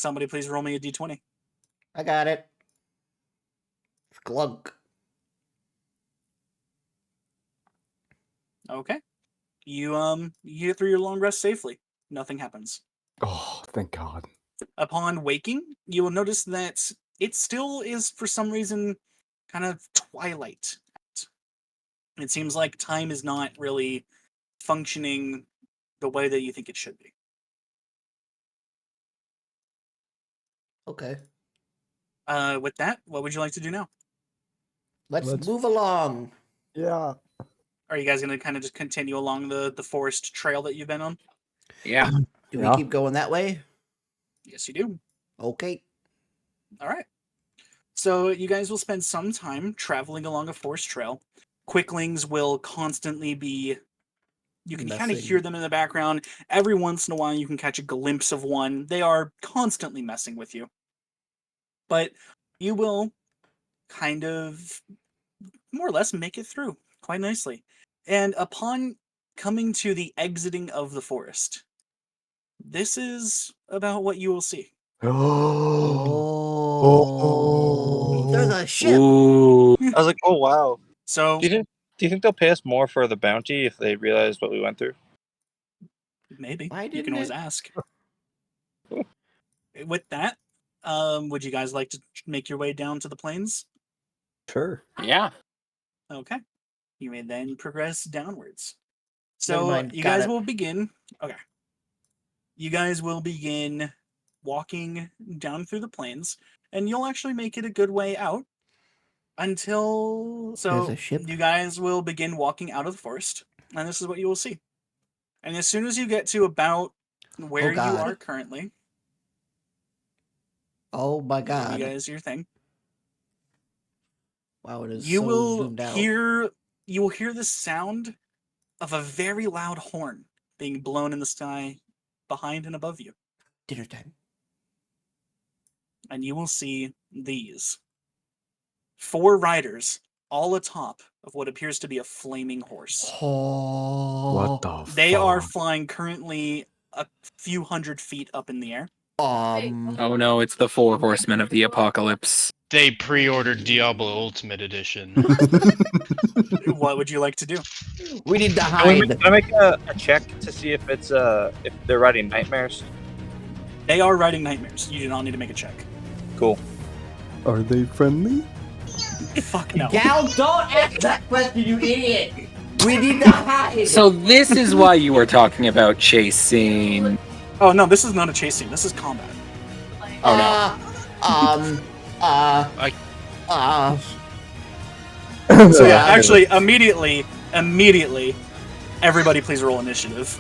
Somebody please roll me a d20. I got it. Glunk. Okay. You get through your long rest safely. Nothing happens. Oh, thank God. Upon waking, you will notice that it still is, for some reason, kind of twilight. It seems like time is not really functioning the way that you think it should be. Okay. With that, what would you like to do now? Let's Let's- move along. Yeah. Are you guys going to kind of just continue along the forest trail that you've been on? Yeah. Do Yeah. we keep going that way? Yes, you do. Okay. All right. So you guys will spend some time traveling along a forest trail. Quicklings will constantly be... You can kind of Messing. hear them in the background. Every once in a while, you can catch a glimpse of one. They are constantly messing with you. But you will kind of more or less make it through quite nicely. And upon coming to the exiting of the forest, this is about what you will see. Oh. There's a ship. Ooh. I was like, oh wow. So Do you think they'll pay us more for the bounty if they realize what we went through? maybe Why you didn't can always it? ask. With that, would you guys like to make your way down to the plains? Sure. Yeah. Okay. You may then progress downwards. Never So mind, you got guys it. will begin. Okay. You guys will begin walking down through the plains, and you'll actually make it a good way out until. There's So a ship. you guys will begin walking out of the forest, and this is what you will see. And as soon as you get to about where you God. are currently, Oh my give God. you guys your thing. Wow, it is You so will zoomed out. hear the sound of a very loud horn being blown in the sky behind and above you. Dinner time. And you will see these 4 riders all atop of what appears to be a flaming horse. Oh. What the They are fuck? flying currently a few hundred feet up in the air. Oh no, it's the 4 horsemen of the apocalypse. They pre-ordered Diablo Ultimate Edition. What would you like to do? We need to Can hide. I make a check to see if it's if they're riding nightmares? They are riding nightmares. You do not need to make a check. Cool. Are they friendly? Fuck no. Gal, don't ask that question, you idiot. We need to hide. So this is why you were talking about chasing. Oh no, this is not a chase scene. This is combat. Oh no. So yeah, actually, immediately, everybody please roll initiative.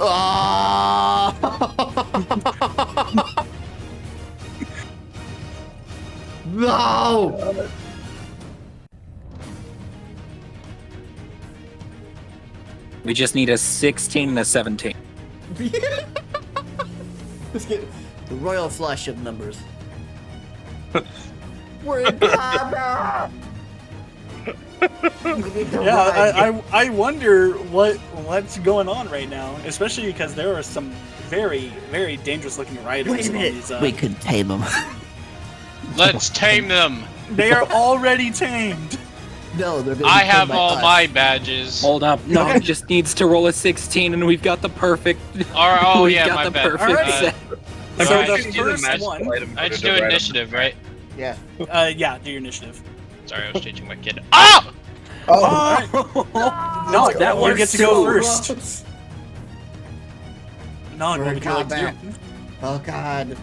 No. We just need a 16 and a 17. Let's get the royal flush of numbers. We're in combat. Yeah, I wonder what's going on right now, especially because there are some very, very dangerous looking riders. Wait a on minute. these, We can tame them. Let's tame them. They are already tamed. No, they're gonna be I tamed have by all us. my badges. Hold up. No, just needs to roll a 16 and we've got the perfect. Oh we've yeah, got my the bad. perfect Alright. set. So Alright. the first one, I just do initiative, right? Yeah. yeah, do your initiative. Sorry, I was changing my kid. Oh! No, that you works get to go too. first. No, We're what in would you like to combat. do? Oh God.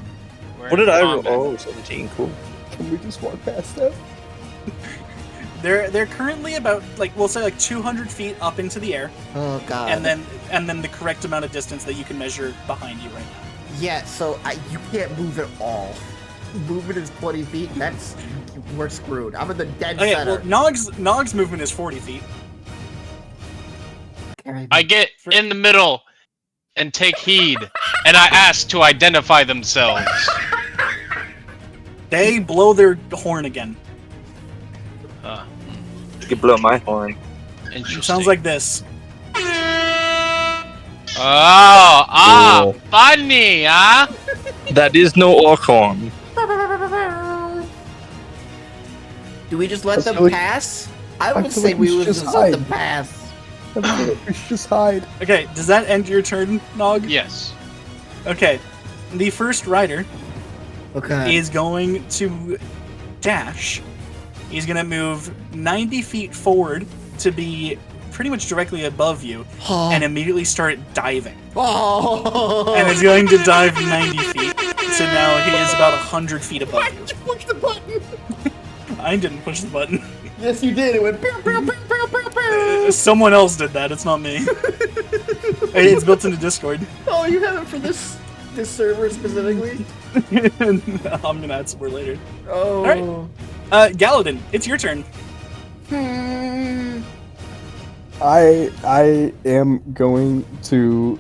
What did I roll? Oh, 17. Cool. Can we just walk past them? They're currently about we'll say 200 feet up into the air, Oh God. and then the correct amount of distance that you can measure behind you right now. Yeah. So you can't move at all. Movement is 20 feet. We're screwed. I'm in the dead Okay, center. well, Nog's movement is 40 feet. I get in the middle and take heed, and I ask to identify themselves. They blow their horn again. You could blow my horn. It Interesting. sounds like this. Oh, Cool. funny, huh? That is no Orkhorn. Do we just let I them feel like- pass? I I would feel say like we we would should just just let them hide. pass. I feel like we should just hide. Okay, does that end your turn, Nog? Yes. Okay. The first rider Okay. is going to dash. He's going to move 90 feet forward to be pretty much directly above you and immediately start diving. Oh! And is going to dive 90 feet. So now he is about 100 feet above you. Why'd you push the button? I didn't push the button. Yes, you did. It went. Pew, pew, pew, pew, pew, pew. Someone else did that. It's not me. It's built into Discord. Oh, you have it for this server specifically? I'm gonna add some more later. Oh. Alright. Galadin, it's your turn. Hmm. I am going to.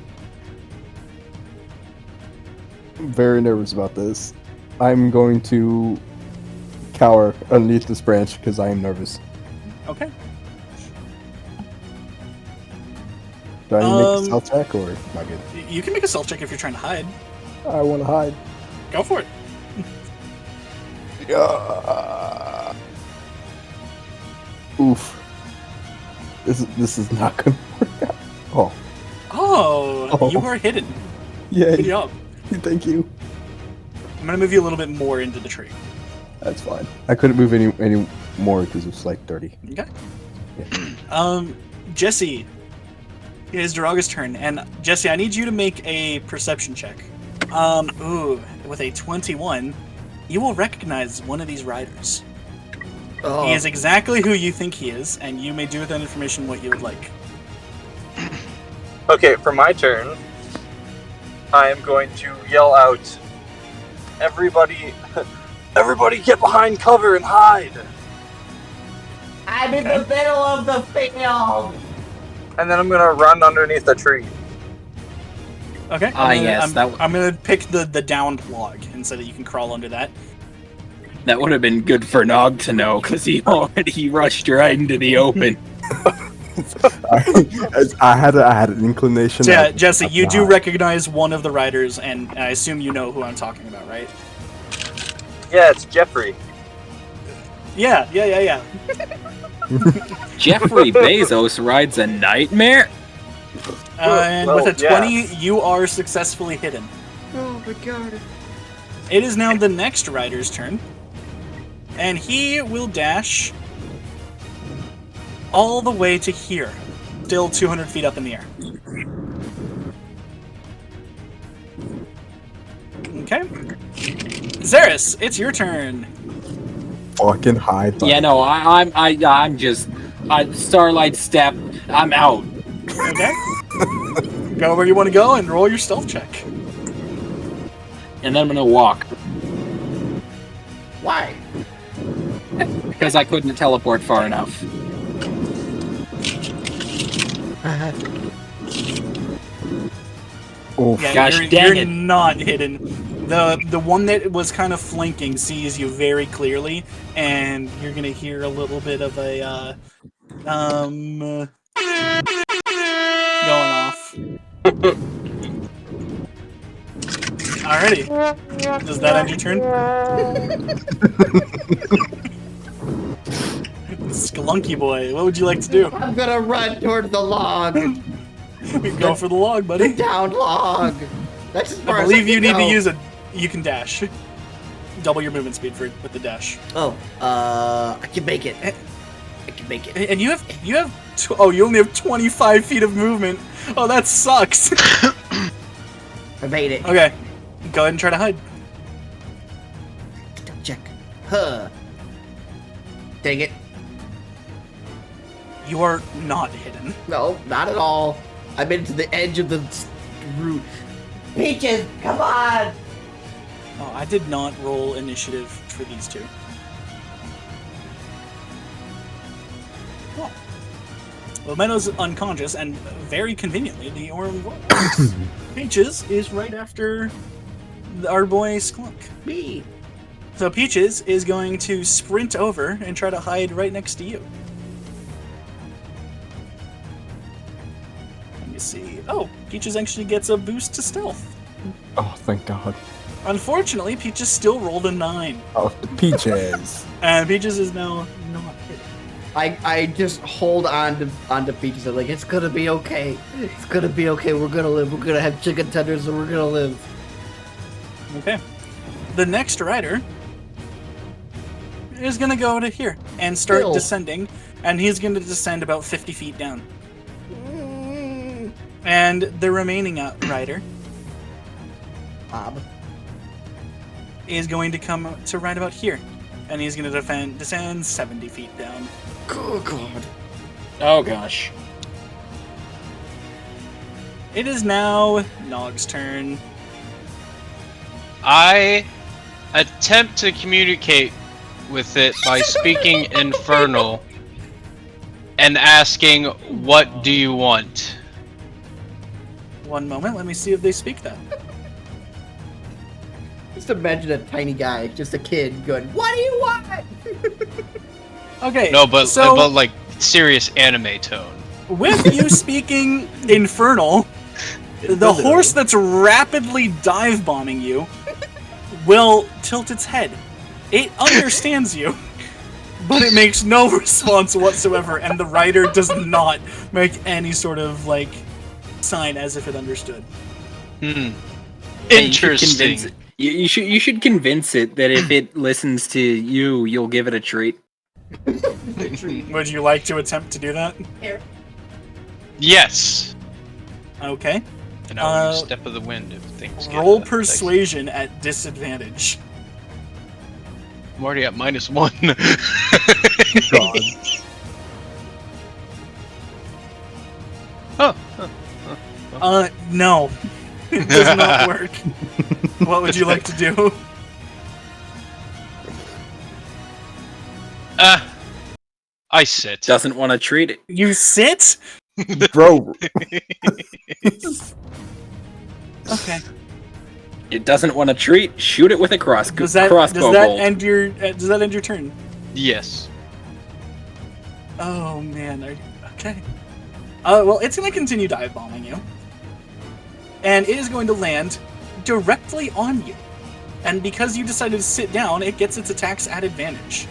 I'm very nervous about this. I'm going to cower underneath this branch because I am nervous. Okay. Do I need to make a stealth check or not good? You can make a stealth check if you're trying to hide. I want to hide. Go for it. Oof. This is not gonna work out. Oh, you are hidden. Yeah. Good job. Thank you. I'm gonna move you a little bit more into the tree. That's fine. I couldn't move any more because it's like 30. Okay. Jesse. It is Duraga's turn, and Jesse, I need you to make a perception check. With a 21, you will recognize one of these riders. Oh. He is exactly who you think he is, and you may do with that information what you would like. Okay, for my turn, I am going to yell out, "Everybody, everybody get behind cover and hide!" I'm in the middle of the field. And then I'm gonna run underneath the tree. Okay. Yes, I'm gonna pick the downed log, and so that you can crawl under that. that would have been good for Nog to know, because he already rushed right into the open. I had an inclination. So, yeah, that- Jesse, you do not. recognize one of the riders, and I assume you know who I'm talking about, right? Yeah, it's Jeffrey. Yeah. Jeffrey Bezos rides a nightmare? And Well, with a 20, you are successfully hidden. Oh my god. It is now the next rider's turn, and he will dash all the way to here, still 200 feet up in the air. Okay. Zeris, it's your turn. Fucking hide. buddy. Yeah, no, I'm just Starlight Step. I'm out. Okay. Go where you want to go and roll your stealth check. And then I'm gonna walk Why? because I couldn't teleport far enough. Oh, Yeah, Gosh you're, dang you're it. not hidden. The one that was kind of flanking sees you very clearly, and you're gonna hear a little bit of a going off. Alrighty. Does that end your turn? Skelunky boy, what would you like to do? I'm gonna run toward the log. Go for the log, The buddy. down log. That's as far I as believe can you need to go. use you can dash. Double your movement speed with the dash. Oh, I can make it. I can make it. And you have you only have 25 feet of movement. Oh, that sucks. I made it. Okay, go ahead and try to hide. Check. Huh. Dang it. You are not hidden. No, not at all. I've been to the edge of the route. Peaches, come on! Oh, I did not roll initiative for these two. Oh. Well, Meadow's unconscious, and very conveniently, the Orm works. Peaches is right after our boy Sklunk. Me. So Peaches is going to sprint over and try to hide right next to you. Let me see. Oh, Peaches actually gets a boost to stealth. oh, thank God. Unfortunately, Peaches still rolled a 9. Oh, the Peaches. And Peaches is now not hit. I just hold on to Peaches. I'm like, it's gonna be okay. It's gonna be okay. We're gonna live. We're gonna have chicken tenders and we're gonna live. Okay. The next rider is gonna go to here and start Still. descending, and he's gonna descend about 50 feet down. And the remaining rider Bob. is going to come to right about here, and he's going to descend 70 feet down. Oh God. Oh gosh. It is now Nog's turn. I attempt to communicate with it by speaking Infernal and asking, "What do you want?" One moment, let me see if they speak that. Just imagine a tiny guy, just a kid, going, "What do you want?" Okay. No, but so like serious anime tone. with you speaking Infernal, the horse that's rapidly dive bombing you will tilt its head. It understands you, but it makes no response whatsoever, and the rider does not make any sort of like sign as if it understood. Interesting. You should convince it that if it listens to you, you'll give it a treat. Would you like to attempt to do that? Yes. Okay. And I'll use Step of the Wind if things get Roll like- persuasion at disadvantage. I'm already at -1. God. Oh, No. It does not work. What would you like to do? I sit. Doesn't want to treat it. You sit? Bro. Okay. It doesn't want to treat. Shoot it with a crossbow Does that bolt. end your turn? Yes. Oh man. Okay. Well, it's going to continue dive bombing you. And it is going to land directly on you. And because you decided to sit down, it gets its attacks at advantage.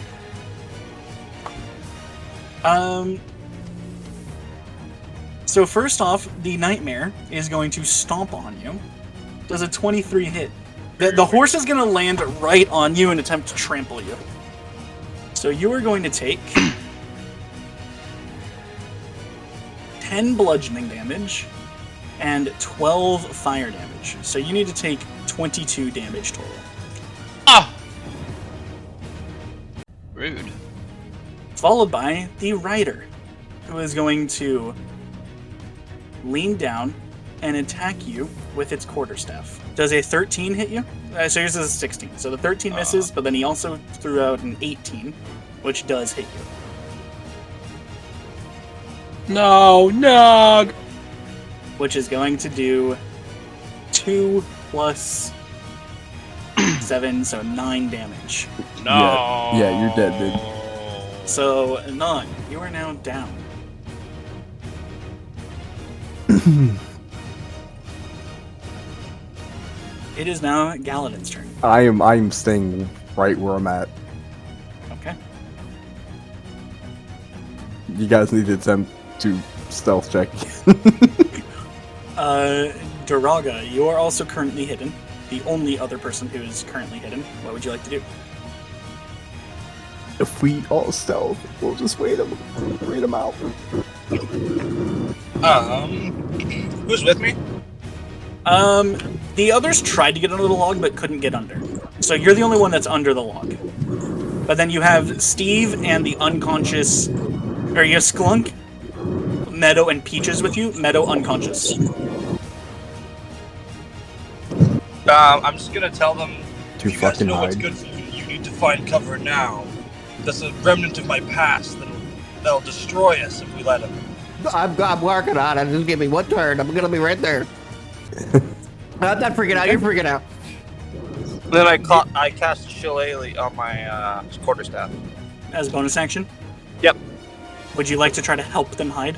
So first off, the Nightmare is going to stomp on you. Does a 23 hit. The horse is going to land right on you and attempt to trample you. So you are going to take 10 bludgeoning damage and 12 fire damage. So you need to take 22 damage total. Ah! Rude. Followed by the rider, who is going to lean down and attack you with its quarterstaff. Does a 13 hit you? So yours is a 16. So the 13 misses, but then he also threw out an 18, which does hit you. No, Nog! Which is going to do 2 plus 7, so 9 damage. No. Yeah, you're dead, dude. So, Nog, you are now down. It is now Galadin's turn. I'm staying right where I'm at. Okay. You guys need to attempt to stealth check. Duraga, you are also currently hidden. The only other person who is currently hidden. What would you like to do? If we all stealth, we'll just wait him out. Who's with me? The others tried to get under the log but couldn't get under. So you're the only one that's under the log. But then you have Steve and the unconscious, or you have Sklunk, Meadow, and Peaches with you. Meadow unconscious. I'm just gonna tell them. To you guys fucking know what's hide. good for you. You need to find cover now. That's a remnant of my past that'll destroy us if we let them. I'm working on it. Just give me one turn. I'm gonna be right there. I'm not freaking out. You're freaking out. Then I cast Shillelagh on my quarterstaff. As a bonus action. Yep. Would you like to try to help them hide?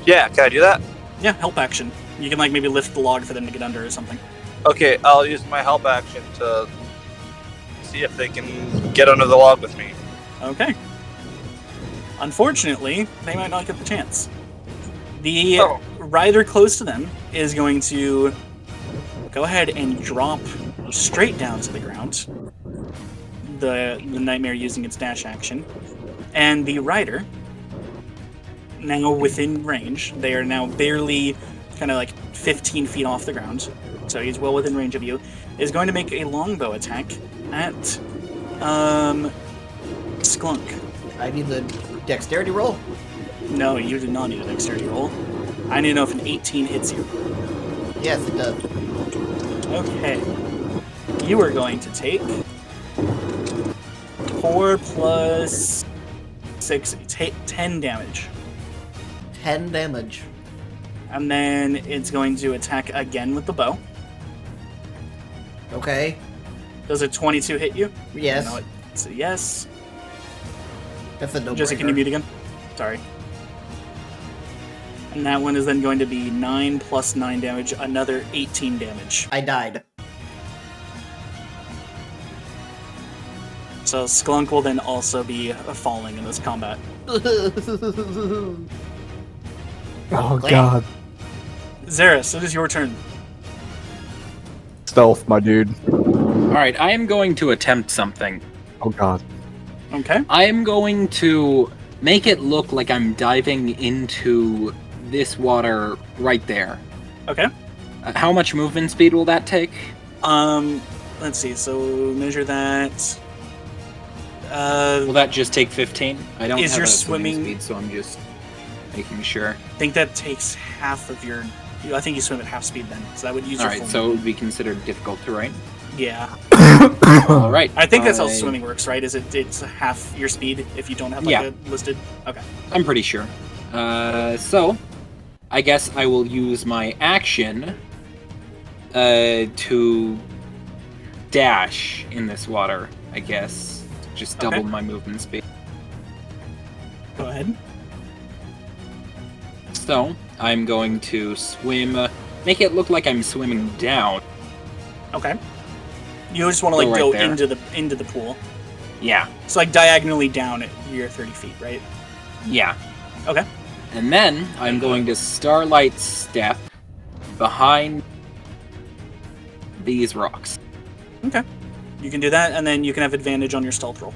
Yeah, can I do that? Yeah, help action. You can like maybe lift the log for them to get under or something. Okay, I'll use my help action to see if they can get under the log with me. Okay. Unfortunately, they might not get the chance. The Oh. rider close to them is going to go ahead and drop straight down to the ground. The nightmare using its dash action. And the rider, now within range, they are now barely kind of like 15 feet off the ground, so he's well within range of you, is going to make a longbow attack at Sklunk. I need the dexterity roll. No, you do not need a dexterity roll. I need to know if an 18 hits you. Yes, it does. Okay. You are going to take 4 plus 6, take 10 damage. 10 damage. And then it's going to attack again with the bow. Okay. Does a 22 hit you? Yes. No, it's a yes. That's a no-brainer. Jesse, can you mute again? Sorry. And that one is then going to be 9 plus 9 damage, another 18 damage. I died. So Sklunk will then also be falling in this combat. Oh Clan. god. Xeris, it is your turn. Stealth, my dude. Alright, I am going to attempt something. Oh god. Okay. I am going to make it look like I'm diving into this water right there. Okay. How much movement speed will that take? Let's see. So measure that. Will that just take 15? I don't Is have your a swimming swimming- speed, so I'm just making sure. I think that takes half of your. I think you swim at half speed then, so that would use your Alright, full. so it would be considered difficult terrain. Yeah, Alright. I think that's how swimming works, right? Is it's half your speed if you don't have like Yeah. a listed. Okay. I'm pretty sure. So, I guess I will use my action to dash in this water, I guess. Just double Okay. my movement speed. Go ahead. So, I'm going to swim, make it look like I'm swimming down. Okay. You just want to like Go right go there. into the pool. Yeah, So like diagonally down at your 30 feet, right? yeah. Okay. And then I'm going to starlight step behind these rocks. Okay. You can do that, and then you can have advantage on your stealth roll.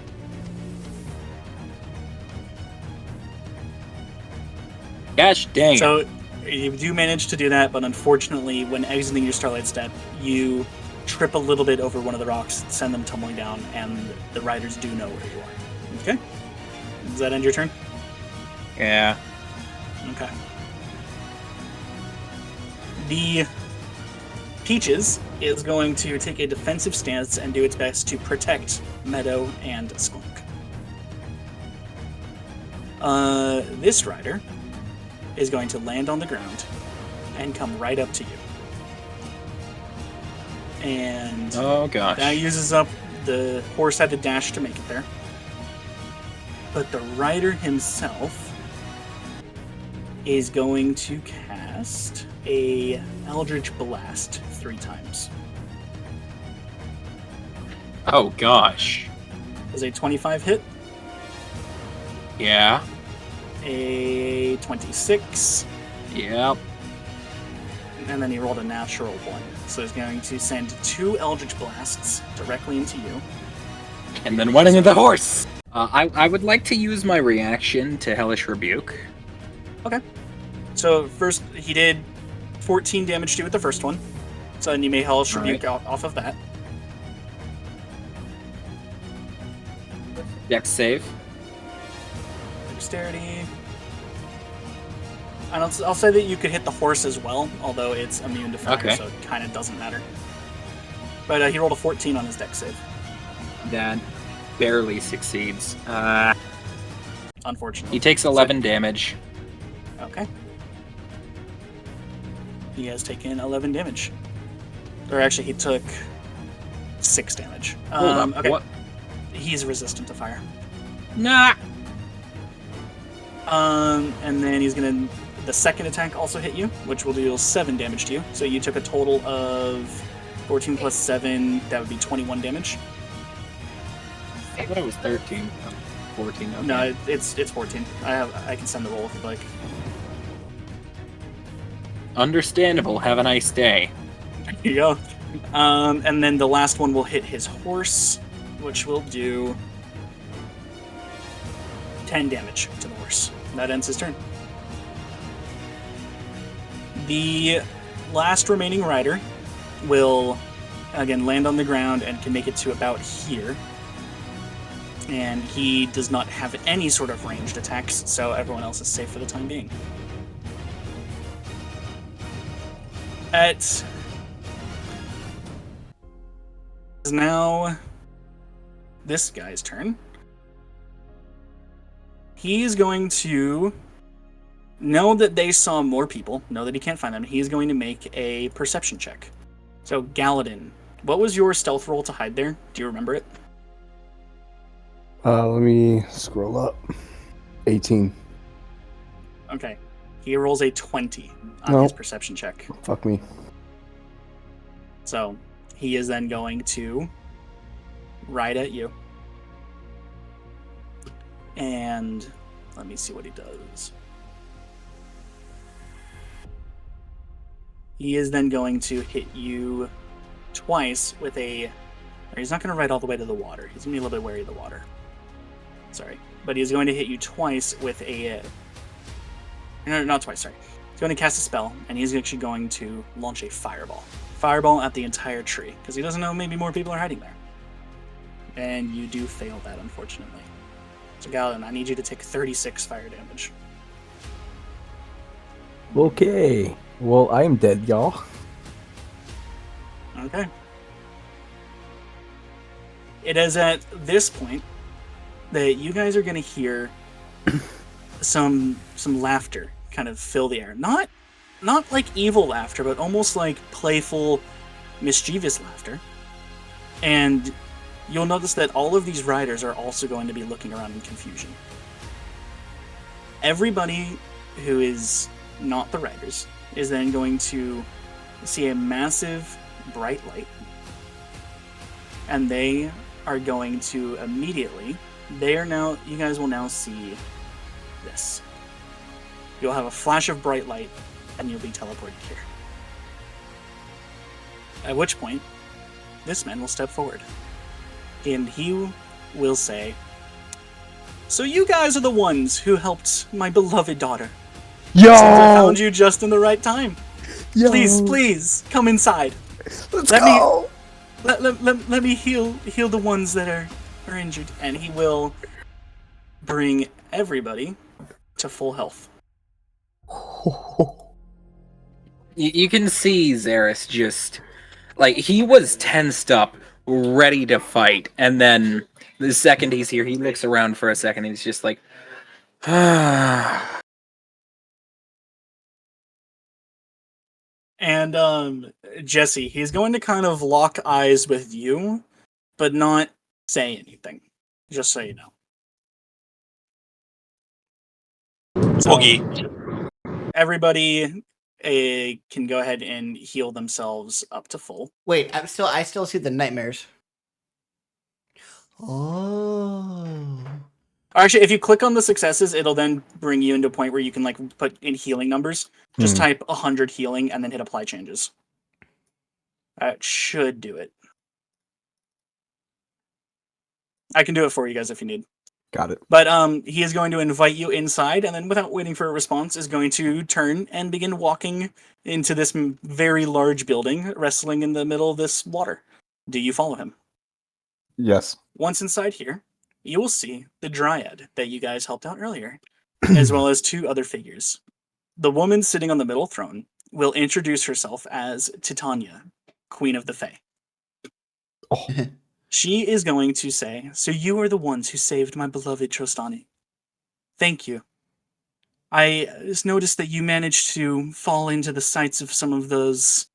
Gosh dang. So you do manage to do that, but unfortunately, when exiting your starlight step, you trip a little bit over one of the rocks, send them tumbling down, and the riders do know where you are. Okay. Does that end your turn? Yeah. Okay. The Peaches is going to take a defensive stance and do its best to protect Meadow and Sklunk. This rider is going to land on the ground and come right up to you. And Oh gosh. that uses up the horse had to dash to make it there. But the rider himself is going to cast a Eldritch Blast 3 times. Oh gosh. Does a 25 hit, Yeah. a 26, Yep. and then he rolled a natural 1. So he's going to send 2 Eldritch Blasts directly into you. And then one into the horse. I would like to use my reaction to Hellish Rebuke. So first, he did 14 damage to you with the first one. So then you may Hellish Alright. Rebuke off of that. Dex save. Dexterity. And I'll say that you could hit the horse as well, although it's immune to fire, Okay. so it kind of doesn't matter. But he rolled a 14 on his dex save, That barely succeeds. unfortunately. He takes 11 damage. Okay. He has taken 11 damage. Or actually, he took 6 damage. Hold up. Okay. What? He's resistant to fire. Nah. And then he's gonna. The second attack also hit you, which will deal 7 damage to you. So you took a total of 14 plus 7, that would be 21 damage. I thought it was 13. 14. Okay. No, it's 14. I can send the roll if you'd like. Understandable. Have a nice day. Here you go. And then the last one will hit his horse, which will do 10 damage to the horse. That ends his turn. The last remaining rider will, again, land on the ground and can make it to about here. And he does not have any sort of ranged attacks, so everyone else is safe for the time being. It's now this guy's turn. He's going to know that they saw more people, know that he can't find them. He's going to make a perception check. So, Galadin, what was your stealth roll to hide there? Do you remember it? Let me scroll up. 18. Okay. He rolls a 20 on his perception check. Fuck me. So, he is then going to ride at you. And let me see what he does. He is then going to hit you twice with a... Or he's not going to ride all the way to the water. He's going to be a little bit wary of the water. Sorry. But he's going to hit you twice with a... No, not twice, sorry. He's going to cast a spell, and he's actually going to launch a fireball. Fireball at the entire tree, because he doesn't know maybe more people are hiding there. And you do fail that, unfortunately. So, Galadin, I need you to take 36 fire damage. Okay. Well, I am dead, y'all. Okay. It is at this point that you guys are going to hear some laughter kind of fill the air. Not like evil laughter, but almost like playful, mischievous laughter. And you'll notice that all of these riders are also going to be looking around in confusion. Everybody who is not the riders is then going to see a massive bright light, and they are going to immediately, you guys will now see this. You'll have a flash of bright light, and you'll be teleported here. At which point, this man will step forward, and he will say, "So you guys are the ones who helped my beloved daughter. Yo! Since I found you just in the right time. Yo! Please, come inside. Let's Let go! Let me heal the ones that are injured." And he will bring everybody to full health. You can see Xeris just... Like, he was tensed up, ready to fight, and then the second he's here, he looks around for a second, and he's just like... And Jesse, he's going to kind of lock eyes with you, but not say anything. Just so you know. So, everybody can go ahead and heal themselves up to full. Wait, I still see the nightmares. Oh. Actually, if you click on the successes, it'll then bring you into a point where you can like put in healing numbers. Just type 100 healing and then hit apply changes. That should do it. I can do it for you guys if you need. Got it. But he is going to invite you inside, and then without waiting for a response, is going to turn and begin walking into this very large building, wrestling in the middle of this water. Do you follow him? Yes. Once inside here, you will see the dryad that you guys helped out earlier, as well as two other figures. The woman sitting on the middle throne will introduce herself as Titania, Queen of the Fae. Oh. She is going to say, "So you are the ones who saved my beloved Trostani. Thank you. I just noticed that you managed to fall into the sights of some of those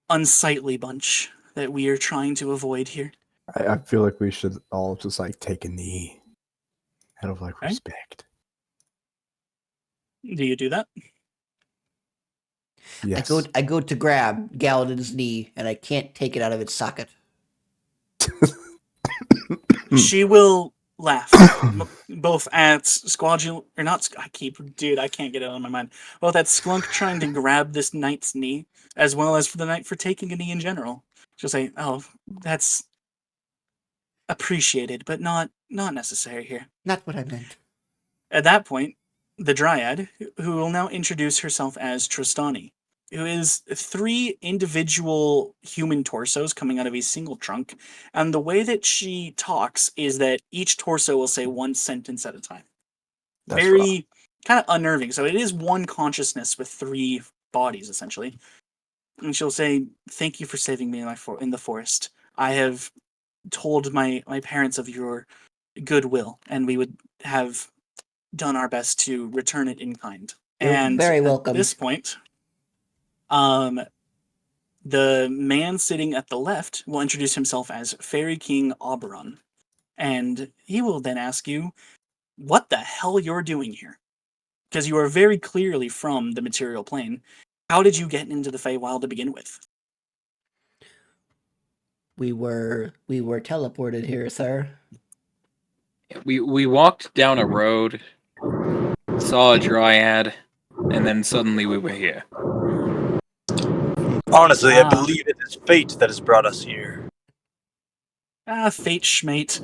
unsightly bunch that we are trying to avoid here." I feel like we should all just like take a knee out of like Okay. respect. Do you do that? Yes. I go to grab Galadin's knee, and I can't take it out of its socket. She will laugh, both at Squadron or not. I can't get it out of my mind. Both at Sklunk trying to grab this knight's knee, as well as for the knight for taking a knee in general. She'll say, "Oh, that's appreciated, but not necessary here." Not what I meant. At that point, the Dryad, who will now introduce herself as Tristani, who is 3 individual human torsos coming out of a single trunk, and the way that she talks is that each torso will say one sentence at a time. That's Very kind of unnerving. So it is one consciousness with 3 bodies, essentially. And she'll say, "Thank you for saving me in the forest. I have told my parents of your goodwill, and we would have done our best to return it in kind." You're And very at welcome. this point, the man sitting at the left will introduce himself as Fairy King Oberon, and he will then ask you what the hell you're doing here, because you are very clearly from the material plane. How did you get into the Feywild to begin with? We were teleported here, sir. We walked down a road, saw a dryad, and then suddenly we were here. Honestly, I Ah. believe it is fate that has brought us here. Fate schmate.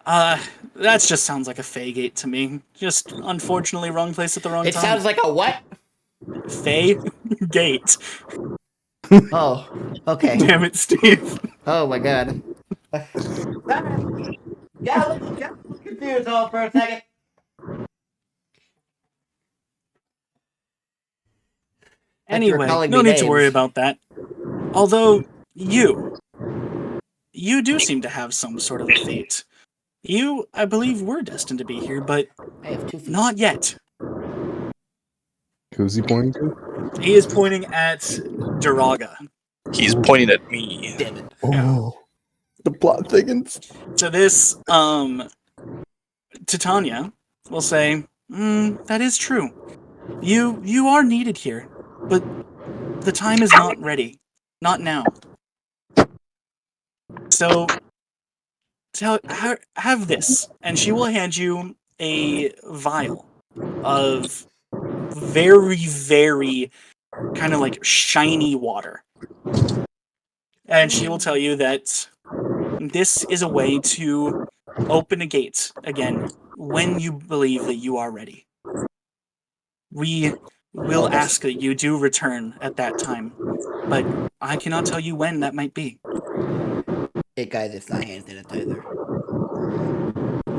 That just sounds like a Faygate to me. Just unfortunately wrong place at the wrong It time. sounds like a what? Faygate. Oh, okay. Damn it, Steve. Oh my god. Yeah, confused all for a second. Like you were Anyway, calling no me need to worry names. about that. Although, you do seem to have some sort of a fate. You, I believe, were destined to be here, but I have 2 feet. not yet. Who's he pointing to? He is pointing at Duraga. He's pointing at me. Damn it. Oh, the plot thickens. So this, Titania will say, that is true. You are needed here, but the time is not ready. Not now. So, have this, and she will hand you a vial of very, very kind of like shiny water. And she will tell you that this is a way to open a gate again when you believe that you are ready. We will ask that you do return at that time, but I cannot tell you when that might be. Hey guys, it's not hands in it either.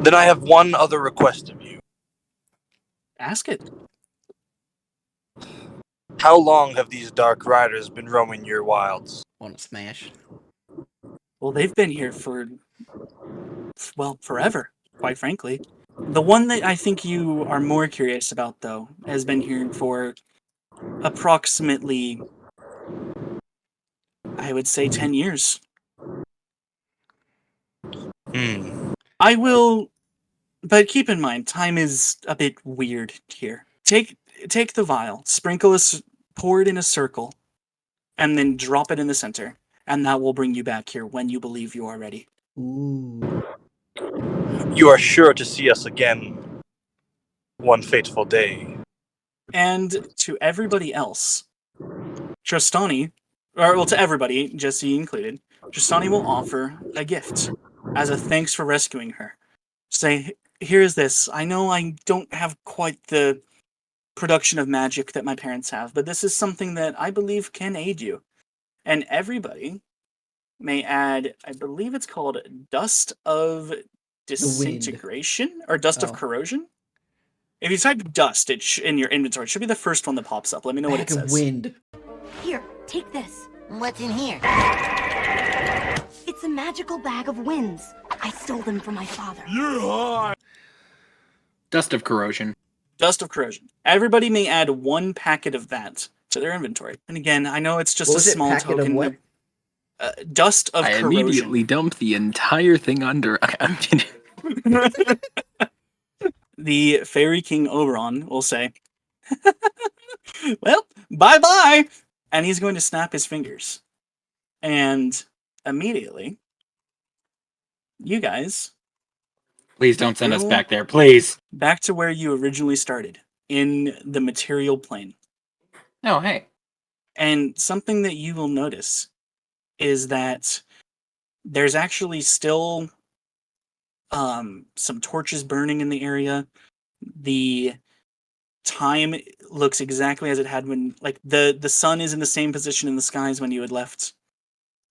Then I have one other request of you. Ask it. How long have these dark riders been roaming your wilds? Wanna smash? Well, they've been here for, well, forever, quite frankly. The one that I think you are more curious about, though, has been here for approximately, I would say, 10 years. I will, but keep in mind, time is a bit weird here. Take the vial, pour it in a circle, and then drop it in the center, and that will bring you back here when you believe you are ready. Ooh. You are sure to see us again one fateful day. And to everybody else, Tristani, to everybody, Jesse included, Tristani will offer a gift as a thanks for rescuing her. Say, here's this. I know I don't have quite the production of magic that my parents have, but this is something that I believe can aid you. And everybody may add, I believe it's called Dust of Disintegration or Dust of Corrosion. If you type dust in your inventory, it should be the first one that pops up. Let me know what it Bag of says. wind. Here, take this. What's in here? It's a magical bag of winds. I stole them from my father. Dust of corrosion. Dust of Corrosion. Everybody may add 1 packet of that to their inventory. And again, I know it's just What a was it? small Packet token. of what? Dust of I Corrosion. immediately dumped the entire thing under. I'm kidding. The Fairy King Oberon will say, well, bye-bye. and he's going to snap his fingers. And immediately, you guys Please don't send us Roll. back there, please. back to where you originally started, in the material plane. No, hey. And something that you will notice is that there's actually still some torches burning in the area. The time looks exactly as it had when, like, the sun is in the same position in the skies when you had left,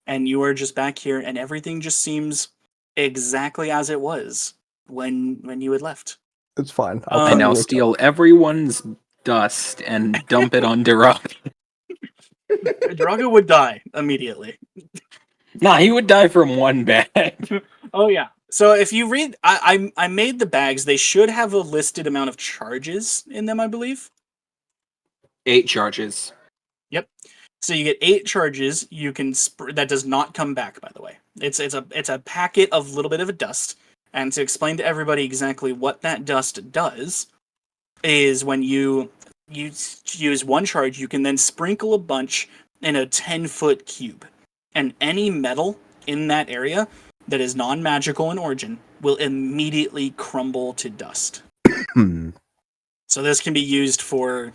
and you are just back here, and everything just seems exactly as it was when you had left. It's fine. I I try to now wake steal everyone's dust and dump it on Durok. Drago would die immediately. Nah, he would die from one bag. Oh yeah. So if you read, I made the bags. They should have a listed amount of charges in them, I believe. 8 charges. Yep. So you get 8 charges. You can that does not come back, by the way. It's a packet of a little bit of a dust. And to explain to everybody exactly what that dust does is when you use 1 charge, you can then sprinkle a bunch in a 10-foot cube, and any metal in that area that is non-magical in origin will immediately crumble to dust. up. So this can be used for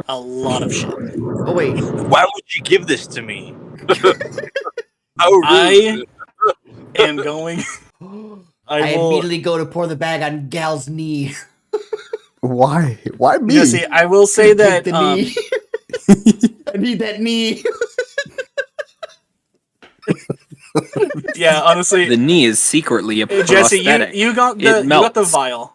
a lot of shit. Oh wait, Why would you give this to me? How rude. I am going. I will. immediately go to pour the bag on Gal's knee. Why? Why me? Jesse, I will say that Take the knee. I need that knee. yeah, honestly, The knee is secretly a Jesse, prosthetic. you got It the melts. vial.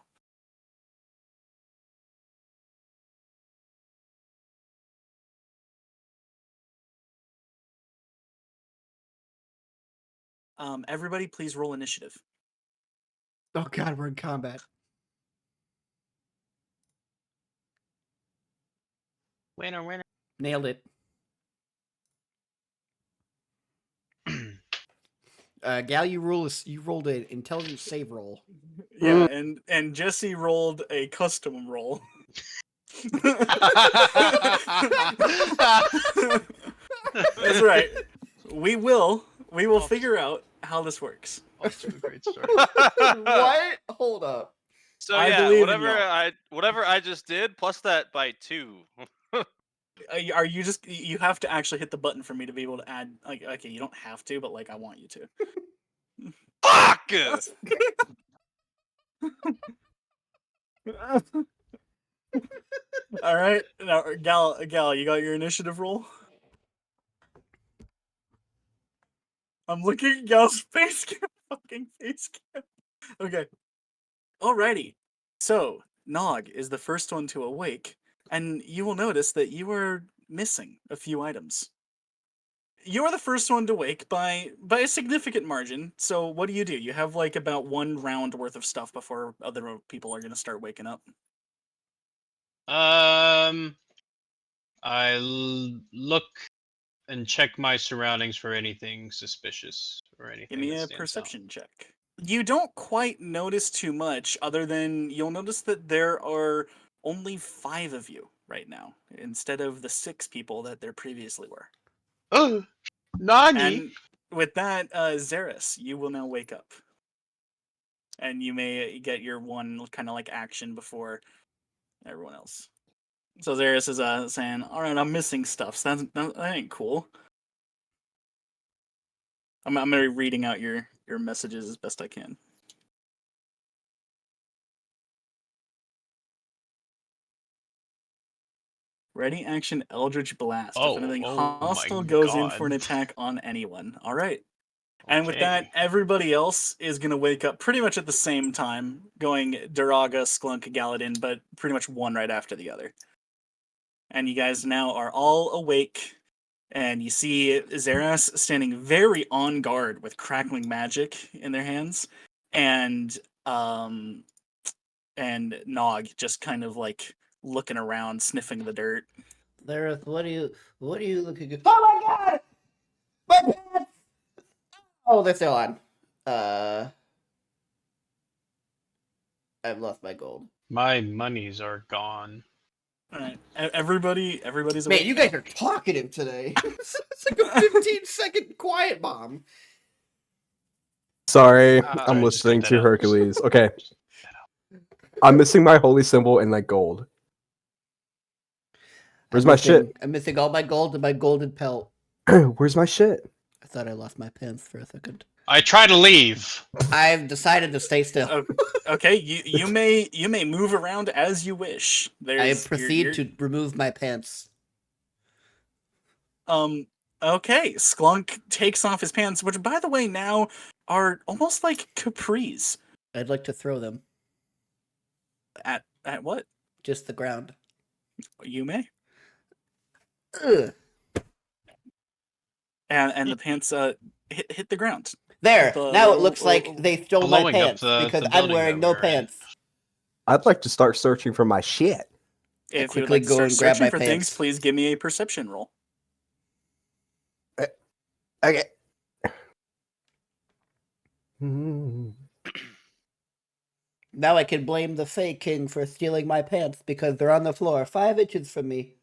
Everybody, please roll initiative. Oh god, we're in combat. Winner, winner. Nailed it. Gal, you rolled an intelligence save roll. Yeah, and Jesse rolled a custom roll. That's right. We will figure out how this works. Off to a great start. What? Hold up. So I yeah, believe in y'all. whatever I just did, plus that by 2. Are you just? You have to actually hit the button for me to be able to add. Like, okay, you don't have to, but like, I want you to. Fuck! All right, now Gal, you got your initiative roll. I'm looking at Gal's face cam. Fucking face cam. Okay. Alrighty. So Nog is the first one to awake, and you will notice that you are missing a few items. You are the first one to wake by a significant margin. So what do? You have like about 1 round worth of stuff before other people are going to start waking up. Look and check my surroundings for anything suspicious or anything. Give me that a stands perception check. You don't quite notice too much, other than you'll notice that there are only 5 of you right now, instead of the 6 people that there previously were. out. Nani? And with that, Xeris, you will now wake up. And you may get your one kind of like action before everyone else. So Xeris is saying, alright, I'm missing stuff, so that ain't cool. I'm going to be reading out your messages as best I can. Ready, action, Eldritch Blast. Oh, if anything oh hostile my goes in God. for an attack on anyone. All right. And with Okay. that, everybody else is going to wake up pretty much at the same time, going Duraga, Sklunk, Galadin, but pretty much one right after the other. And you guys now are all awake, and you see Xeras standing very on guard with crackling magic in their hands, and Nog just kind of like looking around, sniffing the dirt. Lareth, what are you looking at? Oh my god! My pants! Oh, they're still on. I've lost my gold. My monies are gone. All right, everybody's Man, awake. you guys are talkative today. It's like a 15-second quiet bomb. Sorry, Sorry, I'm just listening get to that out. Hercules. Okay. I'm missing my holy symbol in like gold. Where's my shit? I'm missing all my gold and my golden pelt. Where's my shit? I thought I lost my pants for a second. I try to leave. I've decided to stay still. Okay, you may move around as you wish. I proceed you're- to remove my pants. Okay, Sklunk takes off his pants, which by the way now are almost like capris. I'd like to throw them. At what? Just the ground. You may. Ugh. And the pants hit the ground. There. The now it looks like they stole my blowing up pants the because I'm building wearing that no we're in. pants. I'd like to start searching for my shit. If you would quickly like to go start and grab searching my for pants. things, please give me a perception roll. Okay. Now I can blame the Fey King for stealing my pants because they're on the floor 5 inches from me.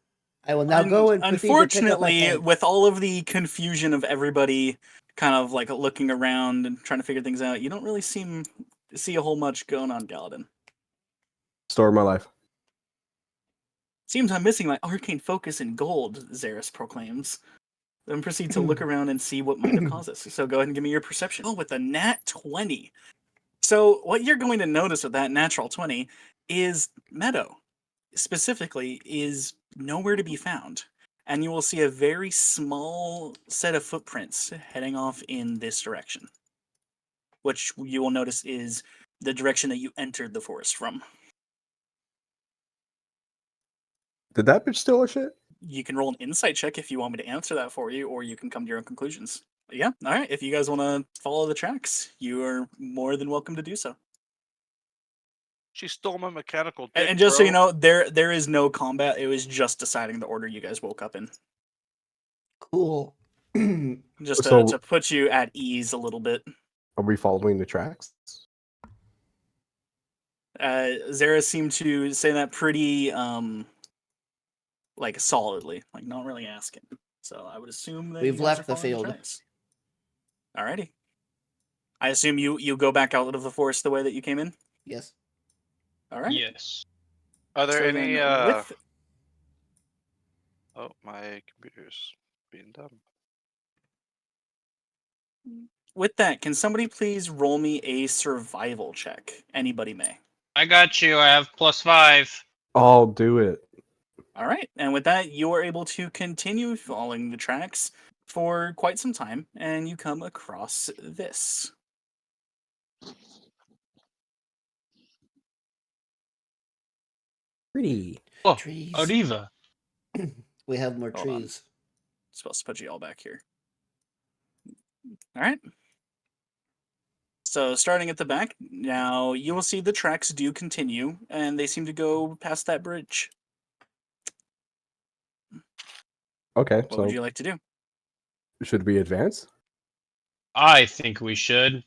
I will now go and proceed to pick up my Unfortunately, pants. with all of the confusion of everybody kind of like looking around and trying to figure things out, you don't really see a whole much going on, Galadin. Story of my life. Seems I'm missing my arcane focus in gold, Xeris proclaims. Then proceed to look around and see what might have caused this. So go ahead and give me your perception. Oh, with a nat 20. So what you're going to notice with that natural 20 is Meadow, specifically, is nowhere to be found. And you will see a very small set of footprints heading off in this direction. Which you will notice is the direction that you entered the forest from. Did that bitch steal our shit? You can roll an insight check if you want me to answer that for you, or you can come to your own conclusions. Yeah, all right. If you guys want to follow the tracks, you are more than welcome to do so. She stole my mechanical dick, And just so you bro. know, there is no combat. It was just deciding the order you guys woke up in, Cool. just So- to put you at ease a little bit. Are we following the tracks? Zara seemed to say that pretty like solidly, like not really asking. So I would assume that We've you guys left are the following field. tracks. Alrighty. I assume you go back out of the forest the way that you came in. Yes. All right. Yes. Are there So any? then with Oh, my computer's being dumb. with that, can somebody please roll me a survival check? Anybody may. I got you. I have +5. I'll do it. All right. And with that, you are able to continue following the tracks for quite some time, and you come across this. Pretty. Oh, Trees. Ariva. We have more Hold on. trees. Supposed to put you all back here. All right. So starting at the back, now you will see the tracks do continue, and they seem to go past that bridge. Okay, What so would you like to do? should we advance? I think we should.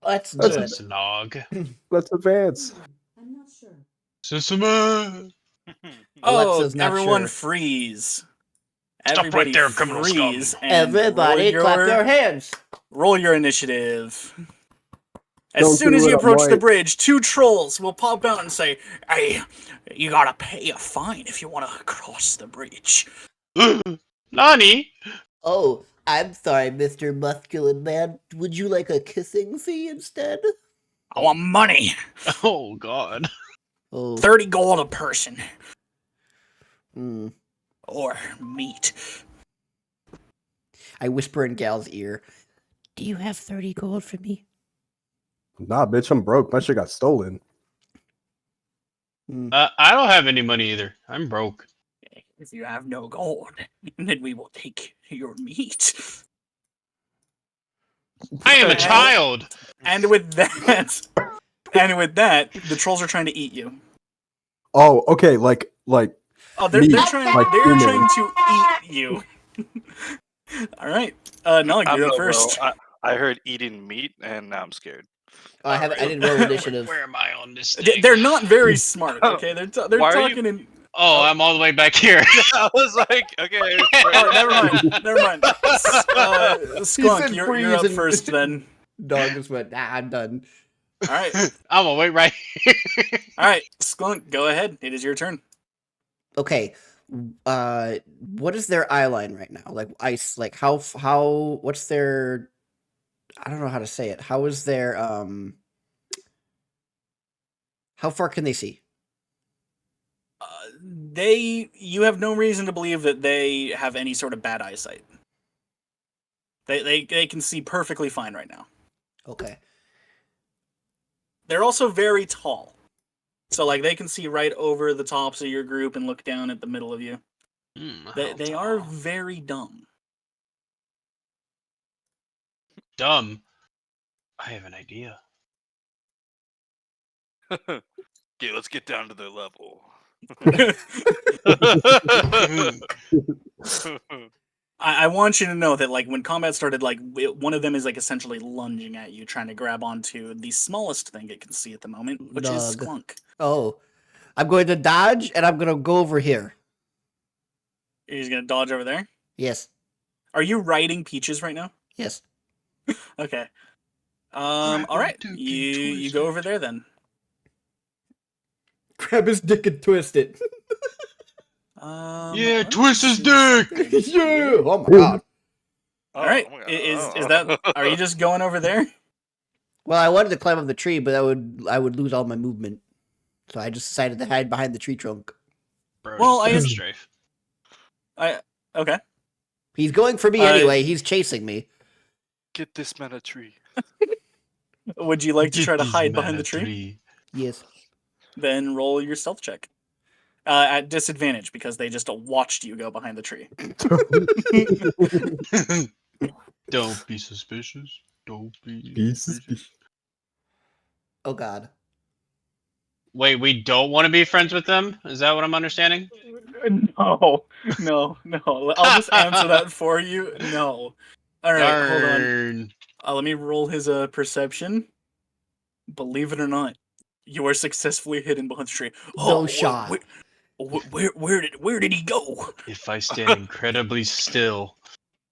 Let's do That's it. Nog. Let's advance. I'm not sure. Sisama. Alexa's Oh, not everyone sure. freeze. Stop right Everybody there, criminal scum. freeze. And Everybody clap their hands. roll your initiative. As Don't soon do as you it, I'm approach the white. bridge, 2 trolls will pop out and say, "Hey, you gotta pay a fine if you want to cross the bridge." Nani? Oh, I'm sorry, Mr. Muscular Man. Would you like a kissing fee instead? I want money. Oh, God. Oh. 30 gold a person. Hmm. Or meat. I whisper in Gal's ear. Do you have 30 gold for me? Nah, bitch, I'm broke. My shit got stolen. I don't have any money either. I'm broke. If you have no gold, then we will take your meat. I am a child. And with that, the trolls are trying to eat you. Oh, okay, like Oh, they're Meat, trying. like they're human. trying to eat you. All right. No, I you're don't up know, bro. first. I heard eating meat, and now I'm scared. Oh, I didn't roll initiative. Where am I on this thing? They're not very smart. Okay, they're Why are you- talking in. Oh, I'm all the way back here. I was like, okay. Oh, never mind. Never mind. Skunk, said you're up freeze and- first then. Dog just went, nah, I'm done. All right. I'm gonna wait right here. All right, Skunk, go ahead. It is your turn. Okay. What is their eye line right now? Like ice, like how what's their, I don't know how to say it. How is their how far can they see? You have no reason to believe that they have any sort of bad eyesight. They can see perfectly fine right now. Okay. They're also very tall. So like they can see right over the tops of your group and look down at the middle of you. They are very dumb. Dumb. I have an idea. Okay, let's get down to their level. I want you to know that like when combat started, like one of them is like essentially lunging at you, trying to grab onto the smallest thing it can see at the moment, which is Dog. Sklunk. Oh. I'm going to dodge and I'm gonna go over here. He's gonna dodge over there. Yes. Are you riding Peaches right now? Yes. Okay. All right. You go over there then. Grab his dick and twist it. Yeah, let me twist his see dick! something. Yeah. Oh my god. All right. Oh my God. Is that? Are you just going over there? Well, I wanted to climb up the tree, but I would lose all my movement. So I just decided to hide behind the tree trunk. Bro, Well, just I go just- strafe. Okay. He's going for me anyway. He's chasing me. Get this man a tree. Would you like to try to hide behind the tree? Yes. Then roll your stealth check. At disadvantage because they just watched you go behind the tree. Don't be suspicious. Don't be Be suspicious. Oh god. Wait, we don't want to be friends with them? Is that what I'm understanding? No. I'll just answer that for you. No. All right, hold on. Darn. Let me roll his perception. Believe it or not, you are successfully hidden behind the tree. No shot. Where did he go? If I stand incredibly still,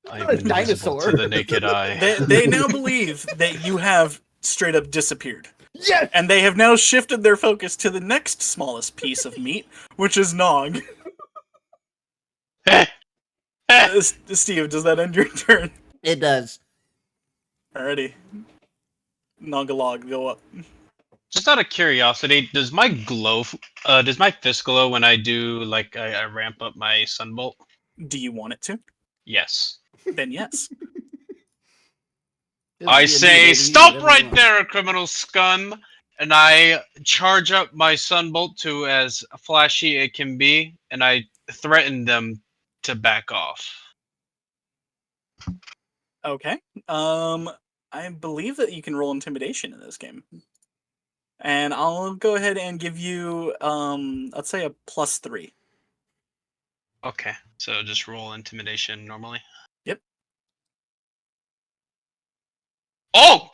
I am A invisible dinosaur. to the naked eye. They now believe that you have straight up disappeared. Yes. And they have now shifted their focus to the next smallest piece of meat, which is Nog. Steve, does that end your turn? It does. Alrighty. Nogalog, go up. Just out of curiosity, does my fist glow when I do like I ramp up my sunbolt? Do you want it to? Yes. Then yes. I say, stop right there, criminal scum! And I charge up my sunbolt to as flashy it can be, and I threaten them to back off. Okay. I believe that you can roll intimidation in this game. And I'll go ahead and give you let's say a +3. Okay, so just roll intimidation normally. Yep. Oh!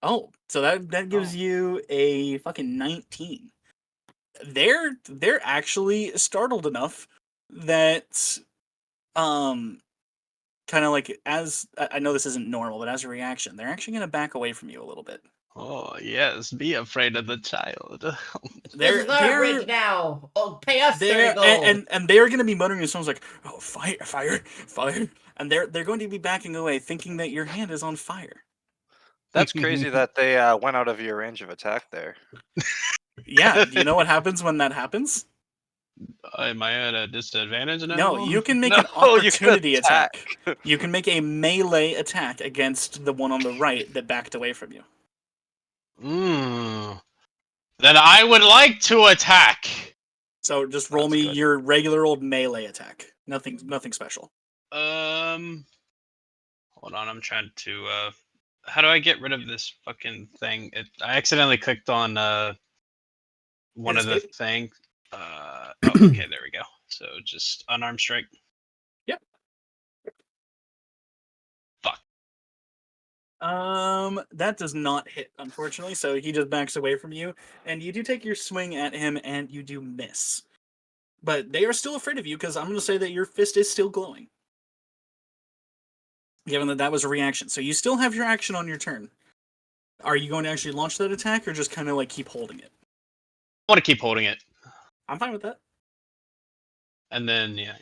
Oh, so that gives you a fucking 19. They're actually startled enough that kind of like, as I know this isn't normal, but as a reaction, they're actually going to back away from you a little bit. Oh, yes, be afraid of the child. This is our bridge now. Oh, pay us 30 gold. And they're going to be muttering to someone's like, "Oh, fire!" And they're going to be backing away, thinking that your hand is on fire. That's crazy that they went out of your range of attack there. Yeah, do you know what happens when that happens? Am I at a disadvantage now? No, you can make No, an you can opportunity attack. You can make a melee attack against the one on the right that backed away from you. Then I would like to attack. So just roll That's me good. your regular old melee attack. Nothing special. Hold on, I'm trying to how do I get rid of this fucking thing? I accidentally clicked on one of the Escape? things. Oh, okay, there we go. So just unarmed strike. Yep. Fuck. That does not hit, unfortunately. So he just backs away from you, and you do take your swing at him, and you do miss. But they are still afraid of you because I'm going to say that your fist is still glowing, given that that was a reaction. So you still have your action on your turn. Are you going to actually launch that attack, or just kind of like keep holding it? I want to keep holding it. I'm fine with that. And then, yeah.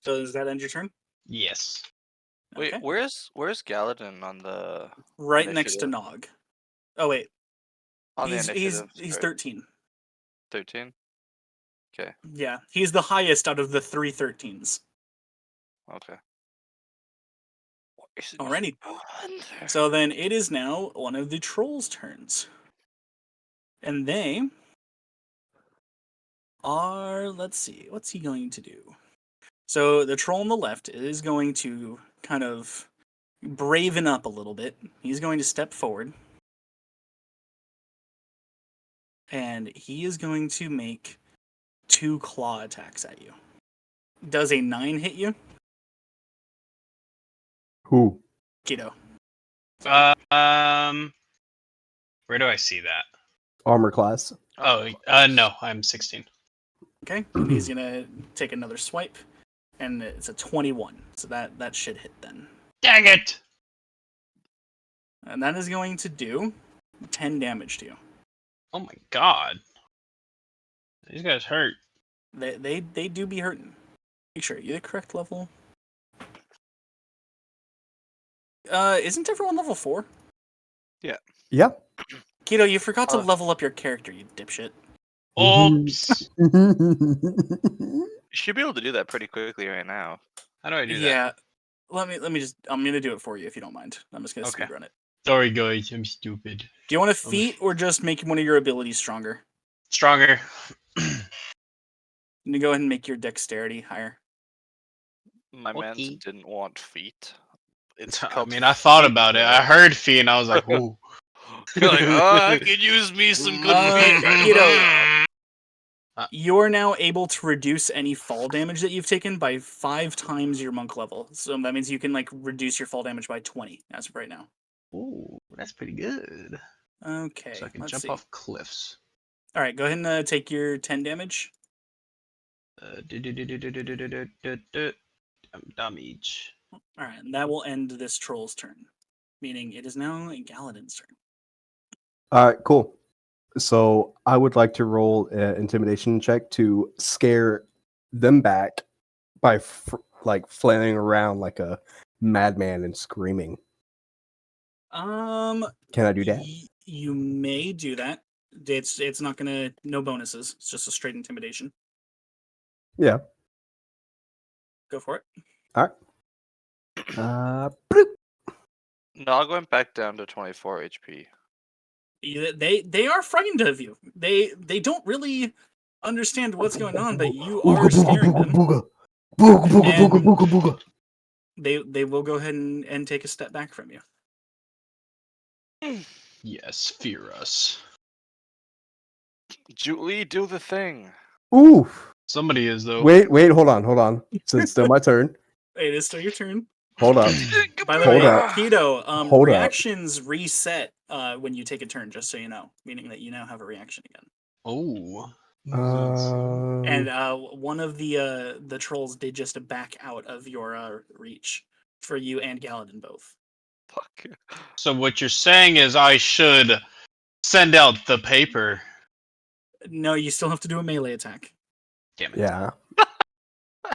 So does that end your turn? Yes. Wait, Okay. where's Galadin on the Right next to initiative? Nog. Oh wait, On the he's initiative? 13. 13? Okay. Yeah, he's the highest out of the 3 13s. Okay. Alrighty. So then it is now one of the trolls' turns. And they are, let's see, what's he going to do? So the troll on the left is going to kind of braven up a little bit. He's going to step forward. And he is going to make 2 claw attacks at you. Does a 9 hit you? Who? Keto. Where do I see that? Armor class. Oh, no, I'm 16. Okay, and he's gonna take another swipe, and it's a 21, so that should hit then. Dang it! And that is going to do 10 damage to you. Oh my god. These guys hurt. They do be hurting. Make sure you're the correct level. Isn't everyone level 4? Yeah. Keto, you forgot to level up your character, you dipshit. Oops. You should be able to do that pretty quickly right now. How do I do that? Yeah. Let me just. I'm gonna do it for you if you don't mind. I'm just gonna Okay. speedrun it. Sorry, guys. I'm stupid. Do you want to feat or just make one of your abilities stronger? Stronger. You go ahead and make your dexterity higher. My man Okay. didn't want feet. It's I called mean, I thought feet, about it. bro. I heard fee, and I was like, ooh. You're like, oh, I could use me some good feet right you now. know, you're now able to reduce any fall damage that you've taken by 5 times your monk level. So that means you can like reduce your fall damage by 20 as of right now. Ooh, that's pretty good. Okay, So I can let's jump see. off cliffs. All right, go ahead and take your 10 damage. Damage. All right, and that will end this troll's turn, meaning it is now Galadin's turn. All right, cool. So I would like to roll an intimidation check to scare them back by like flailing around like a madman and screaming. Can I do that? You may do that. It's not gonna no bonuses. It's just a straight intimidation. Yeah. Go for it. All right. Nog went back down to 24 HP. They are frightened of you. They don't really understand what's going on, but you are scaring them. And they will go ahead and take a step back from you. Yes, fear us. Julie, do the thing. Ooh. Somebody is, though. Wait, hold on. So it's still my turn. It is still your turn. Hold up. By the Hold way, up. Keto, Hold up. reactions reset when you take a turn, just so you know, meaning that you now have a reaction again. Oh. And one of the trolls did just back out of your reach for you and Galadin both. Fuck. So what you're saying is I should send out the paper. No, you still have to do a melee attack. Damn it. Yeah.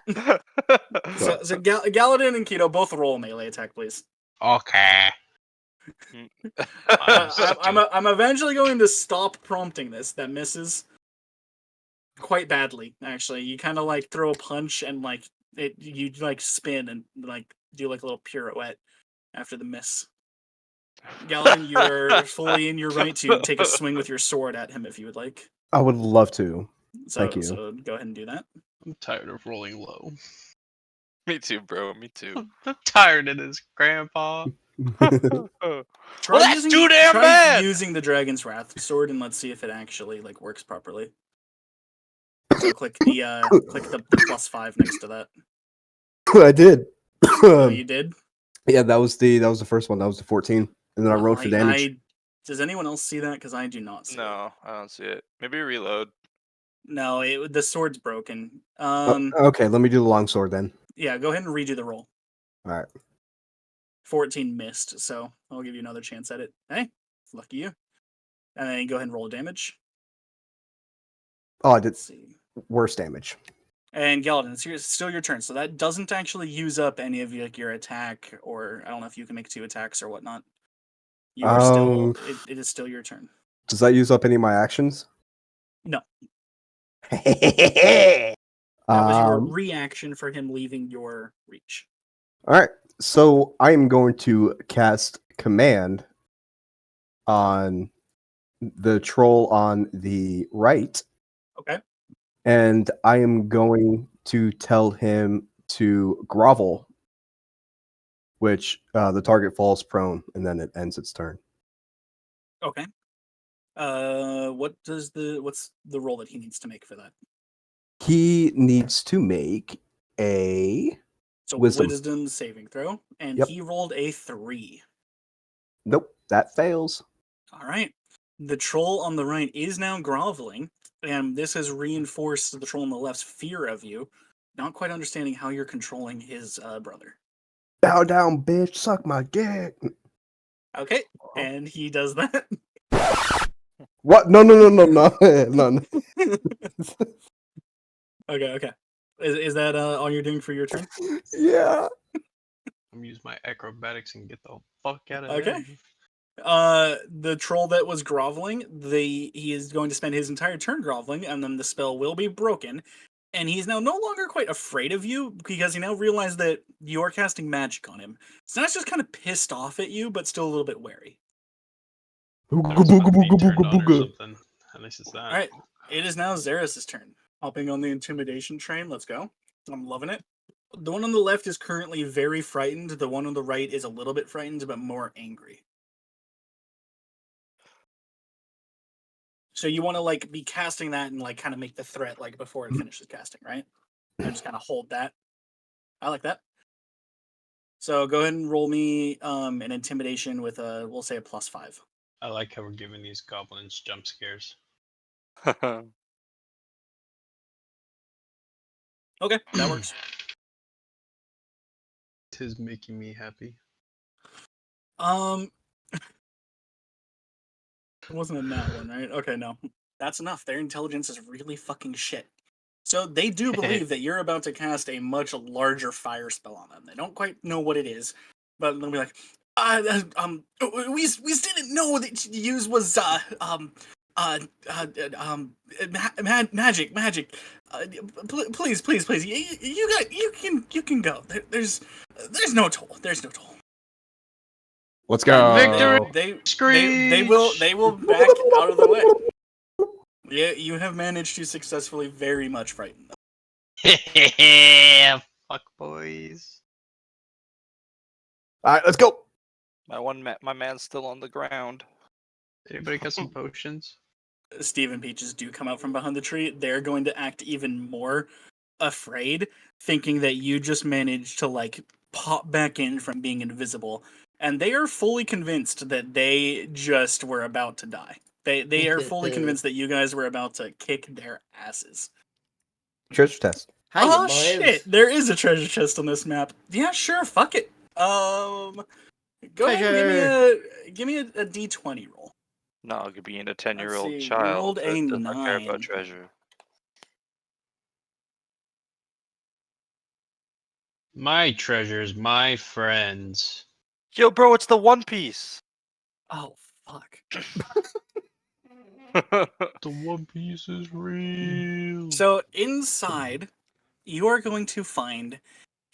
So Galadin and Keto both roll a melee attack, please. Okay. I'm eventually going to stop prompting this. That misses quite badly, actually. You kind of like throw a punch and like you like spin and like do like a little pirouette after the miss. Galadin, you are fully in your right to take a swing with your sword at him if you would like. I would love to. So, Thank you. So go ahead and do that. I'm tired of rolling low. Me too, bro. Me too. I'm tired of this, Grandpa. Try that's too damn bad! using the Dragon's Wrath sword and let's see if it actually like works properly. So click the +5 next to that. I did. Oh, you did? Yeah, that was the first one. That was the 14, and then I rolled for damage. Does anyone else see that? Because I do not see it. No, I don't see it. Maybe reload. No, the sword's broken. Okay, let me do the longsword then. Yeah, go ahead and redo the roll. All right. 14 missed, so I'll give you another chance at it. Hey, lucky you. And then go ahead and roll damage. Oh, I did Let's see. worse damage. And Galadin, it's still your turn, so that doesn't actually use up any of your attack, or I don't know if you can make 2 attacks or whatnot. You are still. It is still your turn. Does that use up any of my actions? No. That was your Um, reaction for him leaving your reach. All right. So I am going to cast command on the troll on the right. Okay. And I am going to tell him to grovel, which the target falls prone, and then it ends its turn. Okay. What's the roll that he needs to make for that? He needs to make a wisdom saving throw, and Yep. he rolled a 3. Nope, that fails. All right. The troll on the right is now groveling, and this has reinforced the troll on the left's fear of you, not quite understanding how you're controlling his brother. Bow down, bitch. Suck my dick. Okay, and he does that. What? No. No. Okay. Is that all you're doing for your turn? Yeah. I'm use my acrobatics and get the fuck out of Okay. there. The troll that was groveling, he is going to spend his entire turn groveling, and then the spell will be broken. And he's now no longer quite afraid of you because he now realized that you're casting magic on him. So now he's just kind of pissed off at you, but still a little bit wary. I was about to be turned on or something. At least it's that. All right, it is now Xeris' turn. Hopping on the intimidation train. Let's go. I'm loving it. The one on the left is currently very frightened. The one on the right is a little bit frightened, but more angry. So you want to be casting that and kind of make the threat before it finishes casting, right? And just kind of hold that. I like that. So go ahead and roll me an intimidation with we'll say a +5. I like how we're giving these goblins jump scares. Okay, that works. Tis making me happy. It wasn't a nat one, right? Okay, no. That's enough. Their intelligence is really fucking shit. So they do believe that you're about to cast a much larger fire spell on them. They don't quite know what it is, but they'll be like, we didn't know that use was magic. Please. You can go. There's no toll. There's no toll. Let's go. Victory! They will back out of the way. Yeah, you have managed to successfully very much frighten them. Fuck boys. All right, let's go. My man's still on the ground. Anybody got some potions? Steve and Peaches do come out from behind the tree. They're going to act even more afraid, thinking that you just managed to pop back in from being invisible. And they are fully convinced that they just were about to die. They are fully convinced that you guys were about to kick their asses. Treasure test. Hiya, boys. Shit! There is a treasure chest on this map. Yeah, sure. Fuck it. Go ahead. Give me a D20 roll. No, you're being a 10-year-old Let's see, you child. rolled a Does not care 9. about treasure. My treasures, my friends. Yo, bro, it's the One Piece. Oh fuck. The One Piece is real. So inside, you are going to find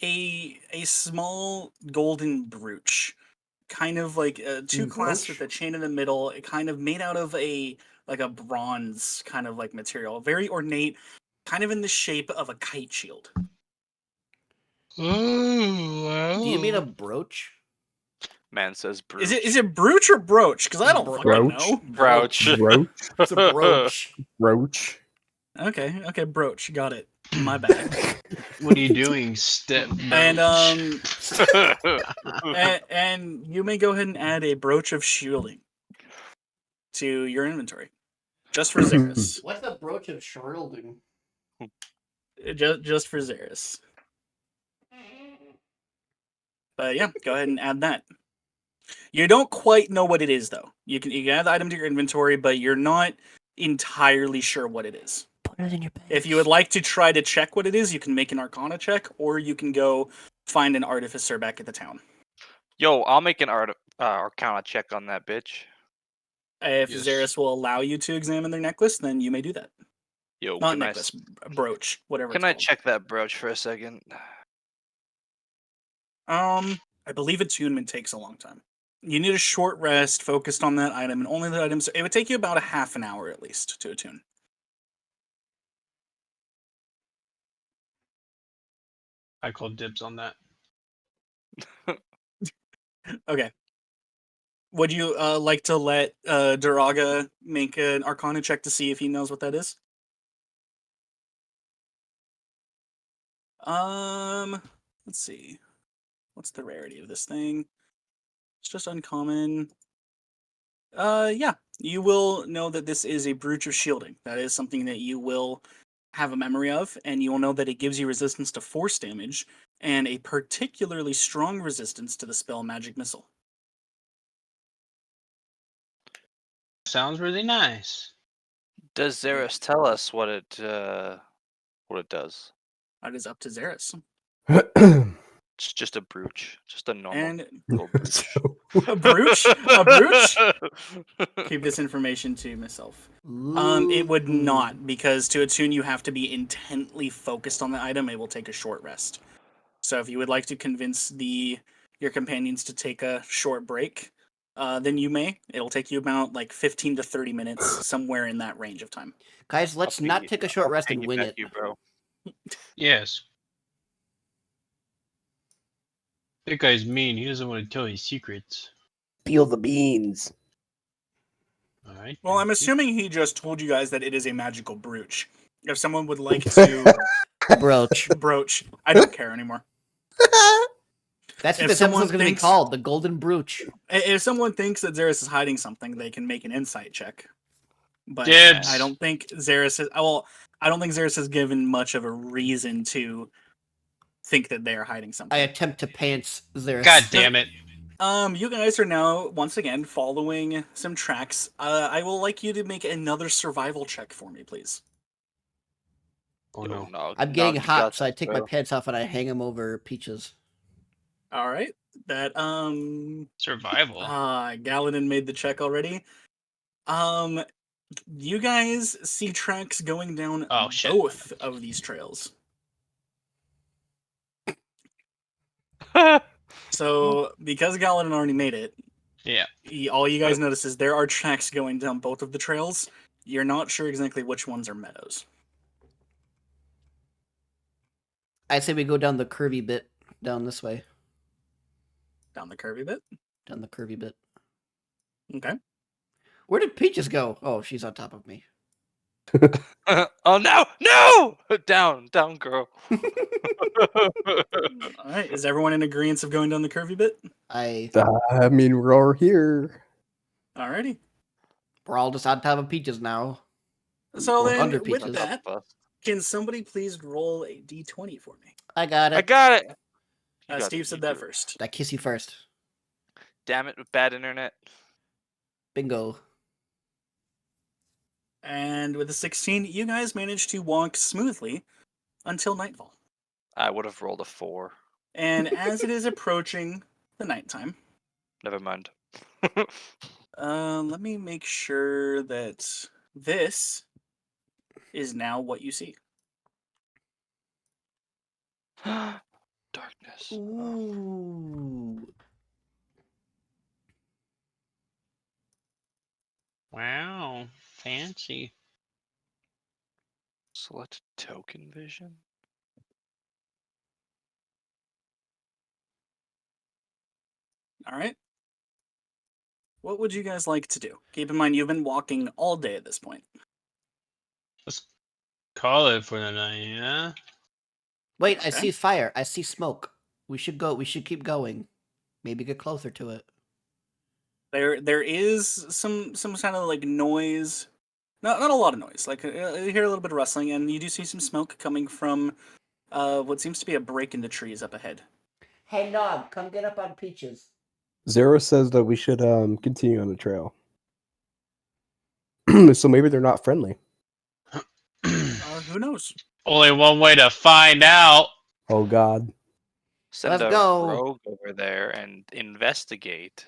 a small golden brooch, kind of like 2 clasps with a chain in the middle, kind of made out of a bronze kind of material, very ornate, kind of in the shape of a kite shield. Ooh, wow. Do you mean a brooch? Man says brooch. Is it brooch or brooch? Because I don't fucking Brooch. know. Brooch. Roach. It's a brooch. Roach. Okay, brooch, got it. My bad. What are you doing, step? And Brooch? and you may go ahead and add a brooch of shielding to your inventory, just for Xeris. What's the brooch of shielding? Just for Xeris. But yeah, go ahead and add that. You don't quite know what it is, though. You can add the item to your inventory, but you're not entirely sure what it is. Put it in your bag. If you would like to try to check what it is, you can make an Arcana check, or you can go find an artificer back at the town. Yo, I'll make an Arcana check on that bitch. If Yes. Xeris will allow you to examine their necklace, then you may do that. Yo, Not can necklace, brooch, whatever Can it's I called. check that brooch for a second? I believe attunement takes a long time. You need a short rest focused on that item, and only the items. It would take you about a half an hour at least to attune. I call dibs on that. Okay. Would you like to let Duraga make an Arcana check to see if he knows what that is? Let's see. What's the rarity of this thing? It's just uncommon. Yeah. You will know that this is a brooch of shielding. That is something that you will have a memory of, and you will know that it gives you resistance to force damage and a particularly strong resistance to the spell Magic Missile. Sounds really nice. Does Xeris tell us what it does? That is up to Xeris. It's just a brooch, just a normal And little brooch. So- a brooch? A brooch? Keep this information to myself. It would not, because to attune you have to be intently focused on the item. It will take a short rest. So if you would like to convince your companions to take a short break, then you may. It'll take you about like 15 to 30 minutes, somewhere in that range of time. Guys, let's not take a short rest and wing it. You, bro. Yes. That guy's mean. He doesn't want to tell his secrets. Peel the beans. All right. Well, I'm assuming he just told you guys that it is a magical brooch. If someone would like to Brooch. broach, I don't care anymore. That's what If this someone episode's gonna be thinks- called, the Golden Brooch. If someone thinks that Xeris is hiding something, they can make an insight check. But Dibs. I don't think Xeris is. Well, I don't think Xeris has given much of a reason to think that they are hiding something. I attempt to pants Xeris. God damn it. You guys are now once again following some tracks. I will like you to make another survival check for me, please. Oh no. I'm getting hot, so I take my pants off and I hang them over Peaches. All right. That Survival. Galadin made the check already. You guys see tracks going down Oh, shit. both of these trails. So, because Galadin already made it, Yeah. all you guys notice is there are tracks going down both of the trails. You're not sure exactly which ones are meadows. I say we go down the curvy bit, down this way. Down the curvy bit. Down the curvy bit. Okay. Where did Peaches go? Oh, she's on top of me. Oh no! No! Down, girl. All right. Is everyone in agreement of going down the curvy bit? I I mean, we're all here. Alrighty. we're all just on top of Peaches now. So Or then, under with Peaches. that, can somebody please roll a d20 for me? I got it. I got it. You got Steve it, said you that do. first. I kiss you first. Damn it, with bad internet. Bingo. And with a 16, you guys managed to walk smoothly until nightfall. I would have rolled a 4. And as it is approaching the nighttime, Never mind. let me make sure that this is now what you see. Darkness. Ooh. Wow. Fancy. Select token vision. All right. What would you guys like to do? Keep in mind, you've been walking all day at this point. Call it for the night, yeah? Wait, I Okay. see fire. I see smoke. We should go. We should keep going. Maybe get closer to it. There is some kind of like noise. Not a lot of noise. Like you hear a little bit of rustling, and you do see some smoke coming from what seems to be a break in the trees up ahead. Hey, Nog, come get up on Peaches. Zero says that we should continue on the trail. So maybe they're not friendly. Who knows? Only one way to find out. Oh God. Send Let's a go. rogue over there and investigate.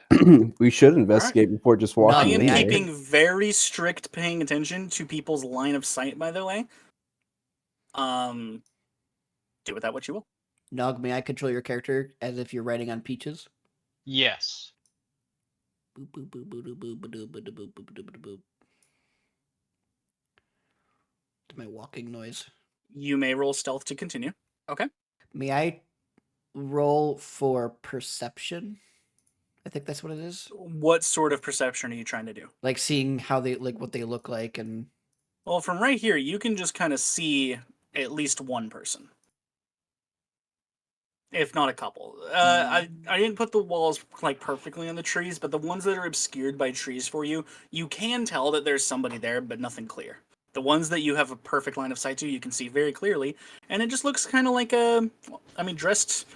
We should investigate before just No, I walking am may I in. keeping very strict paying attention to people's line of sight, by the way. Do with that what you will. Nog, may I control your character as if you're riding on Peaches? Yes. Boop, boop, boop, boop, boop, boop, boop, boop, boop, boop, boop, boop. To my walking noise. You may roll stealth to continue. Okay. May I roll for perception? I think that's what it is. What sort of perception are you trying to do? Like seeing how they like what they look like and Well, from right here, you can just kind of see at least one person, if not a couple. I didn't put the walls like perfectly on the trees, but the ones that are obscured by trees for you, you can tell that there's somebody there, but nothing clear. The ones that you have a perfect line of sight to, you can see very clearly, and it just looks kind of like dressed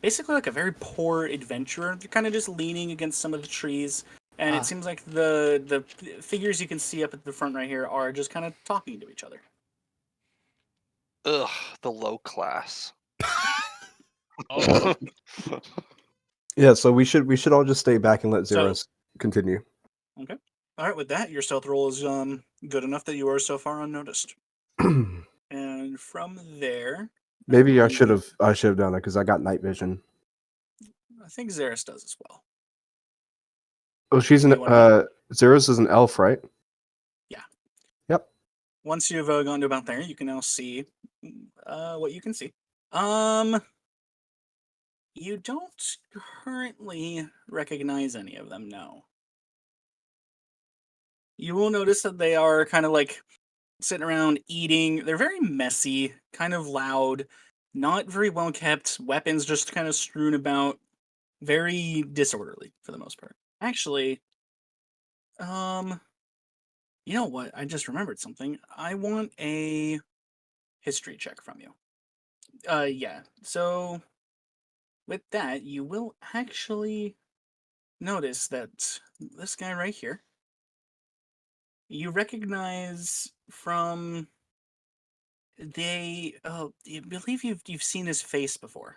basically like a very poor adventurer. They're kind of just leaning against some of the trees, and it seems like the figures you can see up at the front right here are just kind of talking to each other. Ugh, the low class. Oh. Yeah, so we should all just stay back and let So- Zeros continue. Okay. All right. With that, your stealth roll is good enough that you are so far unnoticed. And from there, Maybe I should have done it because I got night vision. I think Xeris does as well. Oh, she's an You wanna- Zeros is an elf, right? Yeah. Yep. Once you've gone to about there, you can now see what you can see. You don't currently recognize any of them, no. You will notice that they are kind of like sitting around eating. They're very messy, kind of loud, not very well kept, weapons just kind of strewn about, very disorderly for the most part. Actually, you know what? I just remembered something. I want a history check from you. Yeah. So with that, you will actually notice that this guy right here, you recognize from I believe you've seen his face before.